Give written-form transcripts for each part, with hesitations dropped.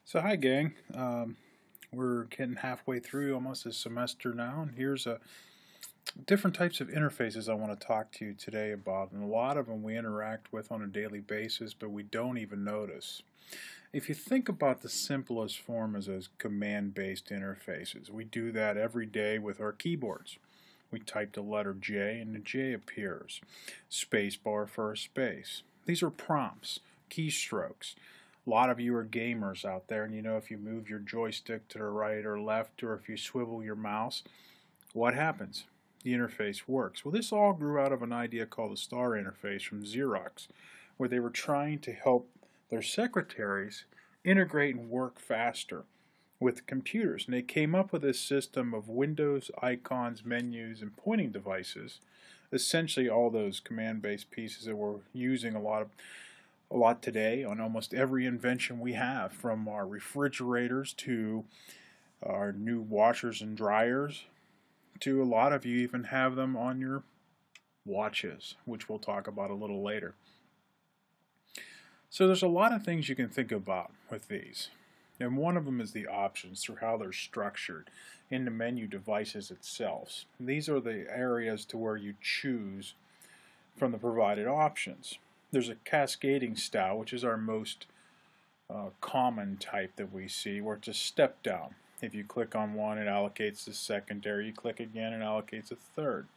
So hi gang, we're getting halfway through almost a semester now, and here's different types of interfaces I want to talk to you today about, and a lot of them we interact with on a daily basis, but we don't even notice. If you think about the simplest form as command-based interfaces, we do that every day with our keyboards. We type the letter J and the J appears. Space bar for a space. These are prompts, keystrokes. A lot of you are gamers out there, and you know if you move your joystick to the right or left, or if you swivel your mouse, what happens? The interface works. Well, this all grew out of an idea called the STAR interface from Xerox, where they were trying to help their secretaries integrate and work faster with computers. And they came up with this system of windows, icons, menus, and pointing devices, essentially all those command-based pieces that we're using a lot today on almost every invention we have, from our refrigerators to our new washers and dryers, to a lot of you even have them on your watches, which we'll talk about a little later. So there's a lot of things you can think about with these, and one of them is the options through how they're structured in the menu devices itself. These are the areas to where you choose from the provided options. There's a cascading style, which is our most common type that we see, where it's a step down. If you click on one, it allocates the secondary. You click again, it allocates a third.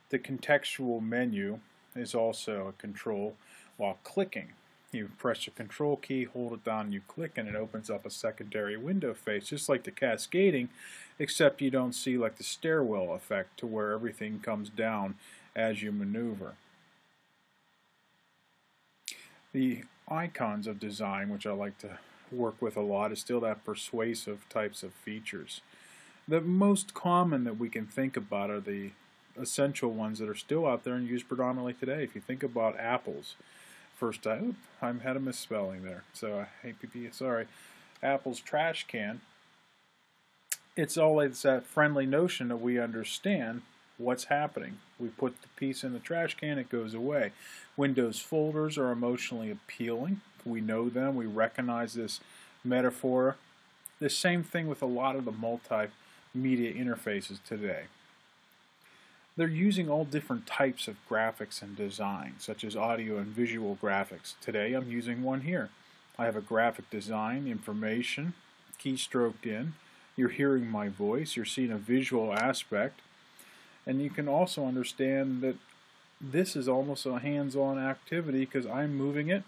The contextual menu is also a control while clicking. You press the control key, hold it down, and you click, and it opens up a secondary window face, just like the cascading, except you don't see like the stairwell effect to where everything comes down as you maneuver. The icons of design, which I like to work with a lot, is still that persuasive types of features. The most common that we can think about are the essential ones that are still out there and used predominantly today. If you think about Apple's first time, I had a misspelling there, so sorry. Apple's trash can. It's always that friendly notion that we understand what's happening. We put the piece in the trash can, it goes away. Windows folders are emotionally appealing. We know them, we recognize this metaphor. The same thing with a lot of the multimedia interfaces today. They're using all different types of graphics and design, such as audio and visual graphics. Today I'm using one here. I have a graphic design, information, keystroked in. You're hearing my voice, you're seeing a visual aspect. And you can also understand that this is almost a hands-on activity because I'm moving it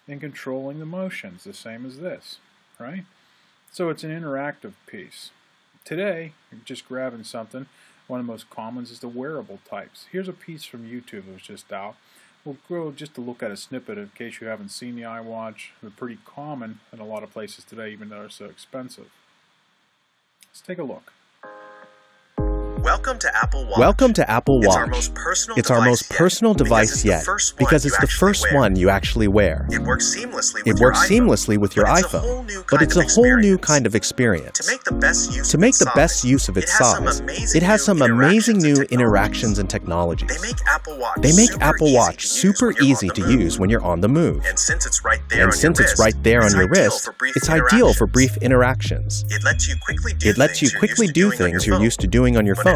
and controlling the motions, the same as this, right? So it's an interactive piece. Today, just grabbing something, one of the most commons is the wearable types. Here's a piece from YouTube that was just out. We'll go just to look at a snippet in case you haven't seen the iWatch. They're pretty common in a lot of places today, even though they're so expensive. Let's take a look. Welcome to Apple Watch. Welcome to Apple Watch. It's our most personal device yet because it's the first one you actually wear. It works seamlessly with your iPhone, but it's a whole new kind of experience. To make the best use of its size, it has some amazing new interactions and technologies. They make Apple Watch super easy to use when you're on the move. And since it's right there on your wrist, it's ideal for brief interactions. It lets you quickly do things you're used to doing on your phone,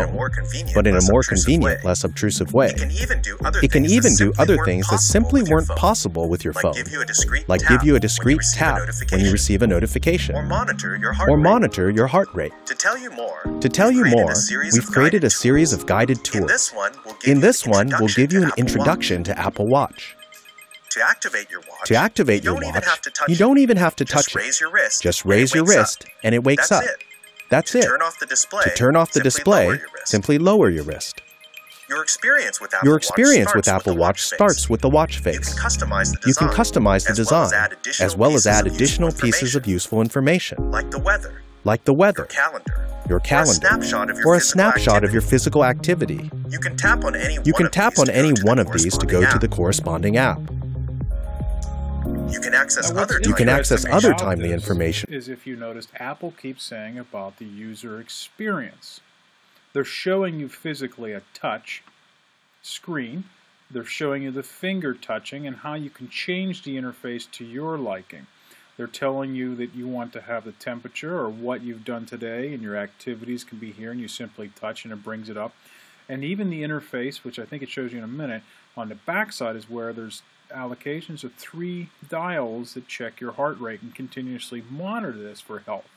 but in a more convenient, less obtrusive way. It can even do other things that simply weren't possible with your phone, like give you a discreet tap when you receive a notification, or monitor your heart rate. To tell you more, we've created a series of guided tours. In this one, we'll give you an introduction to Apple Watch. To activate your watch, you don't even have to touch it. Just raise your wrist, and it wakes up. That's it. To turn off the display, simply lower your wrist. Your experience with Apple Watch starts with the watch face. You can customize the design, as well as add additional pieces of useful information, like the weather, your calendar, or a snapshot of your physical activity. You can tap on any one of these to go to the corresponding app. You can access other timely information. Is if you noticed, Apple keeps saying about the user experience. They're showing you physically a touch screen. They're showing you the finger touching and how you can change the interface to your liking. They're telling you that you want to have the temperature or what you've done today, and your activities can be here, and you simply touch and it brings it up. And even the interface, which I think it shows you in a minute, on the back side is where there's allocations of 3 dials that check your heart rate and continuously monitor this for health.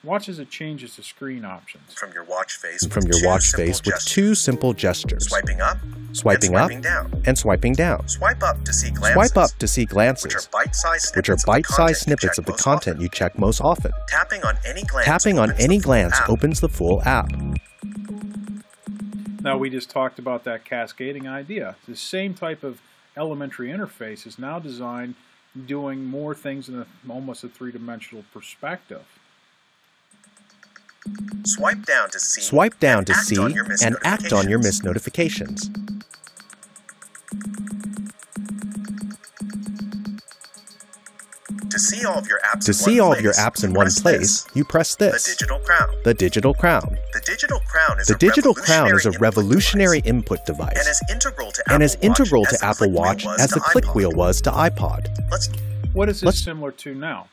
Watch as it changes the screen options. From your watch face with 2 simple gestures. Swiping up, down. And swiping down. Swipe up to see glances, which are bite-sized snippets of the content you check most often. Tapping on any glance opens the full app. Now, we just talked about that cascading idea. The same type of elementary interface is now designed doing more things in almost a 3-dimensional perspective. Swipe down to see and act on your missed notifications. To see all of your apps in one place, you press this. The digital crown. The digital crown is a revolutionary input device and is integral to Apple Watch as the click wheel was to iPod. What is this similar to now?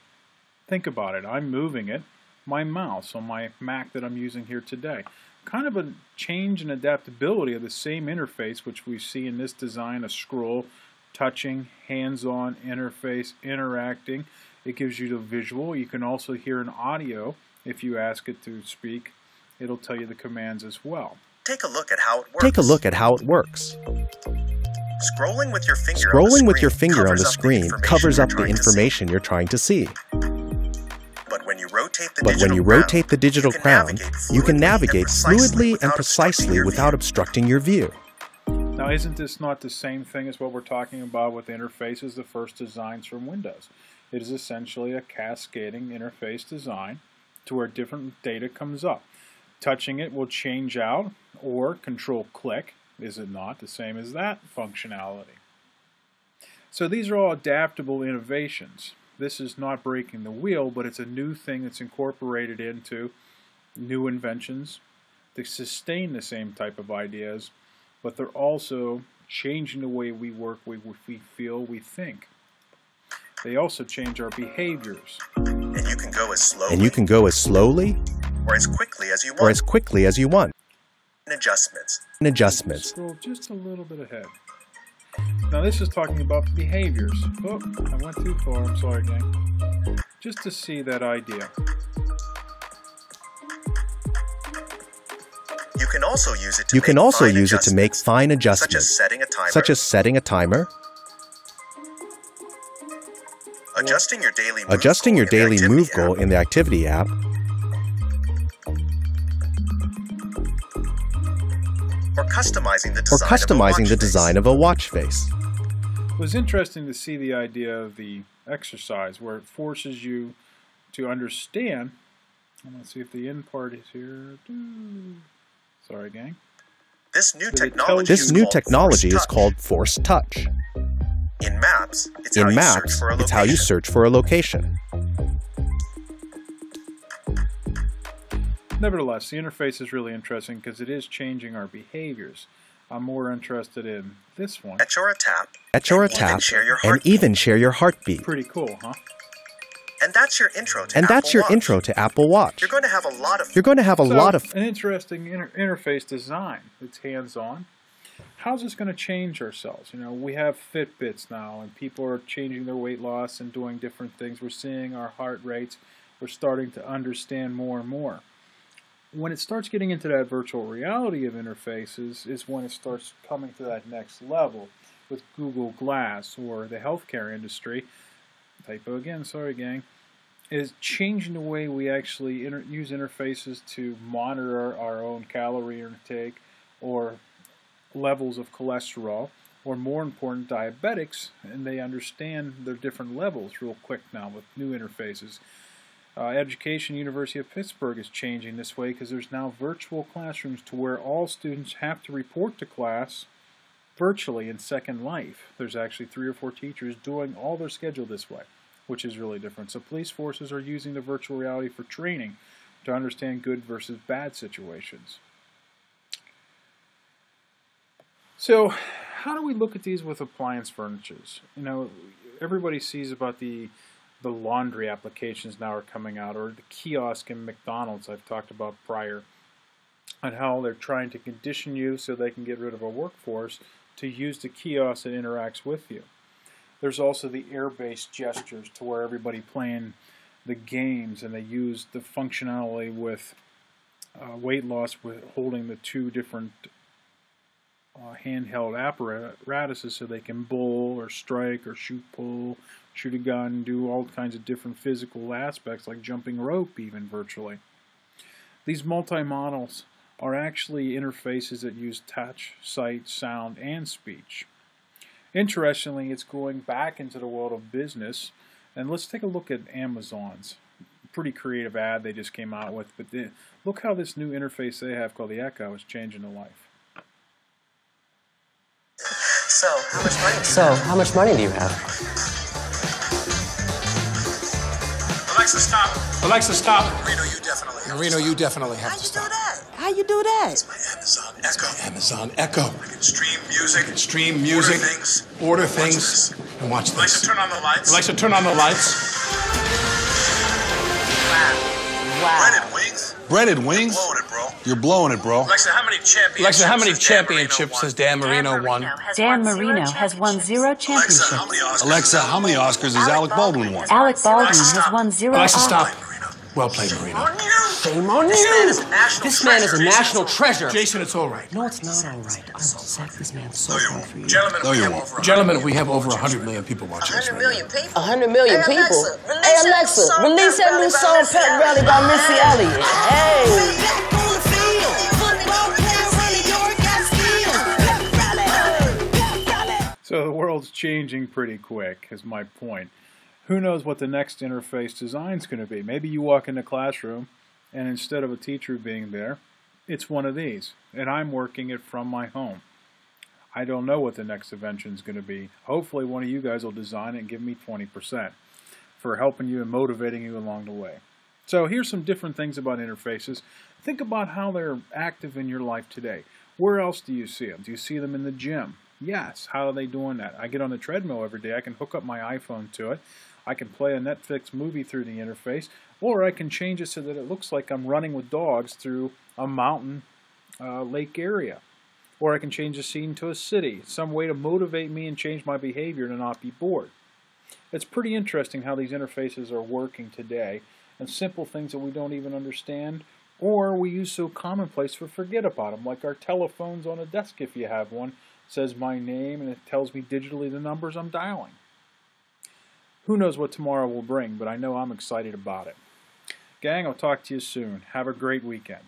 Think about it. I'm moving it, my mouse on my Mac that I'm using here today. Kind of a change in adaptability of the same interface, which we see in this design, a scroll, touching, hands-on interface, interacting. It gives you the visual. You can also hear an audio. If you ask it to speak, it'll tell you the commands as well. Take a look at how it works. Scrolling with your finger on the screen covers up the information you're trying to see. But when you rotate the digital crown, you can navigate fluidly and precisely without obstructing your view. Now, isn't this not the same thing as what we're talking about with interfaces, the first designs from Windows? It is essentially a cascading interface design to where different data comes up. Touching it will change out, or Control-click, is it not the same as that functionality? So these are all adaptable innovations. This is not breaking the wheel, but it's a new thing that's incorporated into new inventions to sustain the same type of ideas, but they're also changing the way we work, we feel, we think. They also change our behaviors. And you can go as slowly or as quickly as you want. Adjustments. Scroll just a little bit ahead. Now this is talking about behaviors. Oh, I went too far. I'm sorry, gang. Just to see that idea. You can also use it to make fine adjustments, such as setting a timer, adjusting your daily move goal in the Activity app, or customizing the design of a watch face. It was interesting to see the idea of the exercise where it forces you to understand. Let's see if the end part is here. Sorry, gang. This new technology is called Force Touch. In Maps, it's how you search for a location. Nevertheless, the interface is really interesting because it is changing our behaviors. I'm more interested in this one. At your tap, and even share your heartbeat. Pretty cool, huh? And that's your intro to Apple Watch. You're going to have a lot of an interesting interface design. It's hands-on. How's this going to change ourselves? You know, we have Fitbits now, and people are changing their weight loss and doing different things. We're seeing our heart rates. We're starting to understand more and more. When it starts getting into that virtual reality of interfaces is when it starts coming to that next level with Google Glass or the healthcare industry. Typo again, sorry gang. Is changing the way we actually use interfaces to monitor our own calorie intake or levels of cholesterol, or more important, diabetics, and they understand their different levels real quick now with new interfaces. Education, University of Pittsburgh is changing this way because there's now virtual classrooms to where all students have to report to class virtually in Second Life. There's actually 3 or 4 teachers doing all their schedule this way, which is really different. So police forces are using the virtual reality for training to understand good versus bad situations. So how do we look at these with appliance furnitures? You know, everybody sees about the the laundry applications now are coming out, or the kiosk in McDonald's I've talked about prior, and how they're trying to condition you so they can get rid of a workforce to use the kiosk that interacts with you. There's also the air-based gestures, to where everybody playing the games and they use the functionality with weight loss with holding the two different handheld apparatuses so they can bowl or strike or pull, shoot a gun, do all kinds of different physical aspects like jumping rope even virtually. These multi-models are actually interfaces that use touch, sight, sound, and speech. Interestingly, it's going back into the world of business, and let's take a look at Amazon's pretty creative ad they just came out with, but look how this new interface they have called the Echo is changing the life. So, how much money do you have? Alexa, stop. Alexa, stop. Marino, you definitely have to stop. How you do that? It's my Amazon Echo. It's my Amazon Echo. I can stream music. Order things. And watch this. Alexa, turn on the lights. Alexa, turn on the lights. Wow. Breaded wings? You're blowing it, bro. Alexa, how many championships has Dan Marino won? Dan Marino has won 0 championships. Alexa, how many Oscars has Alec Baldwin won? Alec Baldwin has won 0 Alexa, Oscars. stop. Well played, Marino. Shame on you! This man is a national treasure. Jason, it's all right. No, it's not all right. I will sack this man so hard for you. Gentlemen, we have over 100 million people watching us right now. 100 million people? Hey, Alexa, release that new song, Pep Rally by Missy Elliott. Hey! So the world's changing pretty quick, is my point. Who knows what the next interface design is going to be? Maybe you walk in the classroom and instead of a teacher being there, it's one of these. And I'm working it from my home. I don't know what the next invention is going to be. Hopefully one of you guys will design it and give me 20% for helping you and motivating you along the way. So here's some different things about interfaces. Think about how they're active in your life today. Where else do you see them? Do you see them in the gym? Yes. How are they doing that? I get on the treadmill every day. I can hook up my iPhone to it. I can play a Netflix movie through the interface, or I can change it so that it looks like I'm running with dogs through a mountain lake area. Or I can change the scene to a city, some way to motivate me and change my behavior to not be bored. It's pretty interesting how these interfaces are working today, and simple things that we don't even understand, or we use so commonplace we forget about them, like our telephones on a desk if you have one. Says my name and it tells me digitally the numbers I'm dialing. Who knows what tomorrow will bring, but I know I'm excited about it. Gang, I'll talk to you soon. Have a great weekend.